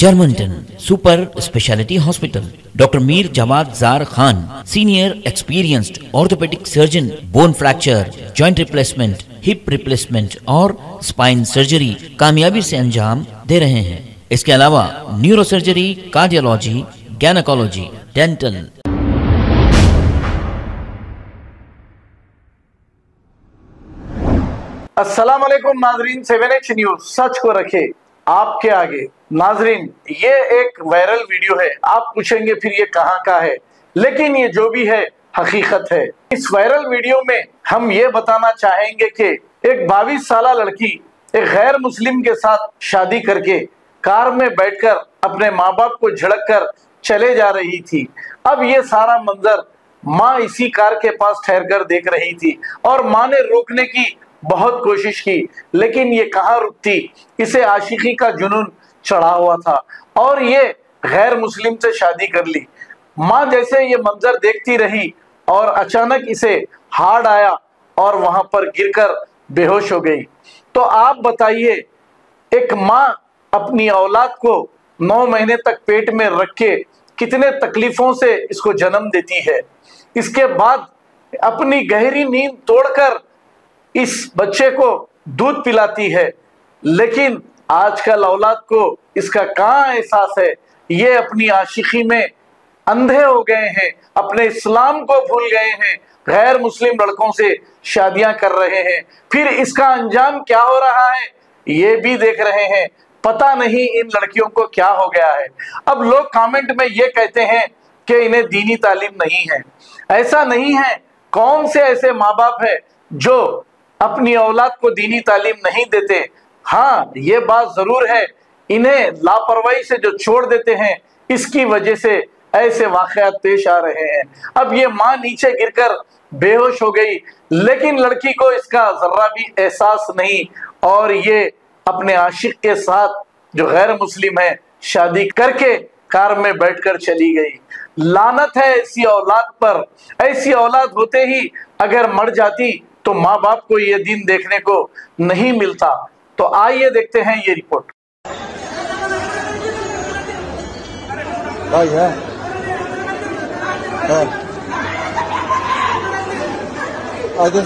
Germanton super speciality hospital, doctor Mir Jawad Jar Khan, senior experienced orthopaedic surgeon, bone fracture, joint replacement, hip replacement और spine surgery कामयाबी से अंजाम दे रहे हैं। इसके अलावा neuro surgery, cardiology, gynaecology, dental. अस्सलाम वालेकुम नाजरीन, 7H न्यूज सच को रखे आपके आगे। नाजरीन, ये एक वायरल वीडियो है। आप पूछेंगे फिर ये कहाँ का है, लेकिन ये जो भी है हकीकत है। इस वायरल वीडियो में हम ये बताना चाहेंगे कि एक 22 साल लड़की एक गैर मुस्लिम के साथ शादी करके कार में बैठकर अपने माँ बाप को झड़क कर चले जा रही थी। अब ये सारा मंजर माँ इसी कार के पास ठहर कर देख रही थी और माँ ने रोकने की बहुत कोशिश की, लेकिन ये कहाँ रुकती। इसे आशिकी का जुनून चढ़ा हुआ था और ये गैर मुस्लिम से शादी कर ली। माँ जैसे ये मंजर देखती रही और अचानक इसे हार्ट आया और वहां पर गिरकर बेहोश हो गई। तो आप बताइए, एक माँ अपनी औलाद को 9 महीने तक पेट में रख के कितने तकलीफों से इसको जन्म देती है। इसके बाद अपनी गहरी नींद तोड़कर इस बच्चे को दूध पिलाती है, लेकिन आजकल औलाद को इसका कहाँ एहसास है। ये अपनी आशिकी में अंधे हो गए हैं, अपने इस्लाम को भूल गए हैं, गैर मुस्लिम लड़कों से शादियां कर रहे हैं। फिर इसका अंजाम क्या हो रहा है ये भी देख रहे हैं। पता नहीं इन लड़कियों को क्या हो गया है। अब लोग कमेंट में ये कहते हैं कि इन्हें दीनी तालीम नहीं है। ऐसा नहीं है। कौन से ऐसे माँ बाप है जो अपनी औलाद को दीनी तालीम नहीं देते। हाँ, ये बात जरूर है, इन्हें लापरवाही से जो छोड़ देते हैं, इसकी वजह से ऐसे वाकयात पेश आ रहे हैं। अब ये माँ नीचे गिरकर बेहोश हो गई, लेकिन लड़की को इसका जर्रा भी एहसास नहीं और ये अपने आशिक के साथ जो गैर मुस्लिम है शादी करके कार में बैठकर चली गई। लानत है ऐसी औलाद पर। ऐसी औलाद होते ही अगर मर जाती तो माँ बाप को ये दिन देखने को नहीं मिलता। तो आइए देखते हैं ये रिपोर्ट। भाई है आगे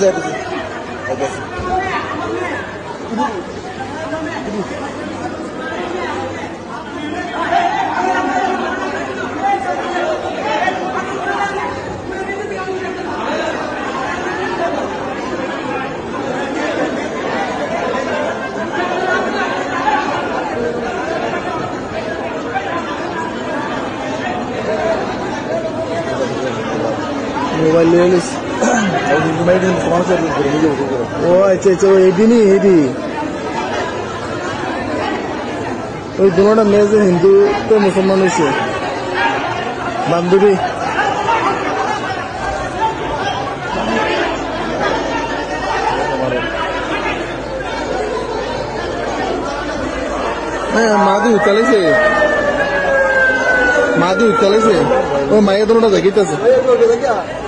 मोबाइल ले लो। ओ अच्छा अच्छा, वो एडी नहीं एडी ওই দুটোটা মেয়ে যে হিন্দু তো মুসলমান হয়েছে বান্ধবী। হ্যাঁ, মাদি উত্তালাইছে ও মায়ের দুটোটা দেখিতেছে।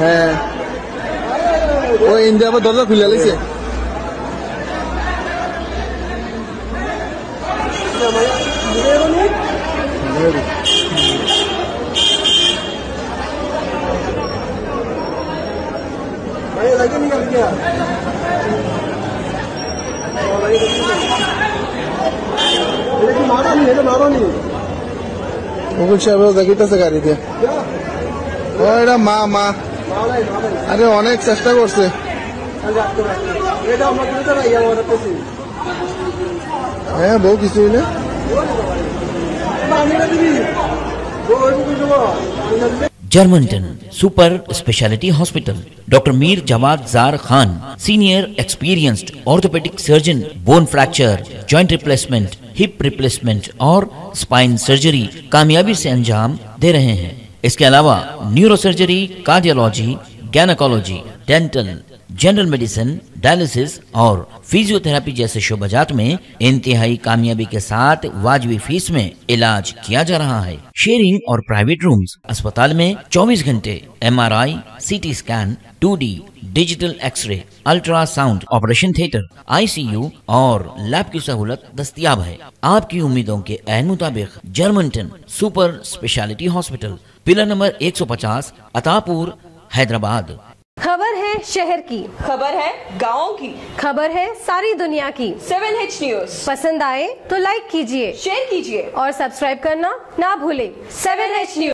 হ্যাঁ, ও ইন্ডিয়া আবার দরজা খুলে লাইছে। দেখিতেছে গাড়িতে। ও এটা মা মা আরে অনেক চেষ্টা করছে। হ্যাঁ, বউ কিছু না। Germanton super speciality hospital, doctor Mir Jawad Jar Khan, senior experienced orthopaedic surgeon, bone fracture, joint replacement, hip replacement और स्पाइन सर्जरी कामयाबी से अंजाम दे रहे हैं। इसके अलावा neuro surgery, cardiology, gynaecology, dental, general medicine, dialysis और फिजियोथेरेपी जैसे शोबाजात में इंतहाई कामयाबी के साथ वाजबी फीस में इलाज किया जा रहा है। शेयरिंग और प्राइवेट रूम्स। अस्पताल में 24 घंटे MRI, CT scan, 2D digital x-ray, ultrasound, operation theatre, ICU और लैब की सहूलत दस्तयाब है। आपकी उम्मीदों के ऐन मुताबिक Germanton super speciality hospital, pillar number 150, Attapur, Hyderabad. खबर है शहर की, खबर है गाँव की, खबर है सारी दुनिया की। 7H न्यूज पसंद आए तो लाइक कीजिए, शेयर कीजिए और सब्सक्राइब करना ना भूलें। 7H news.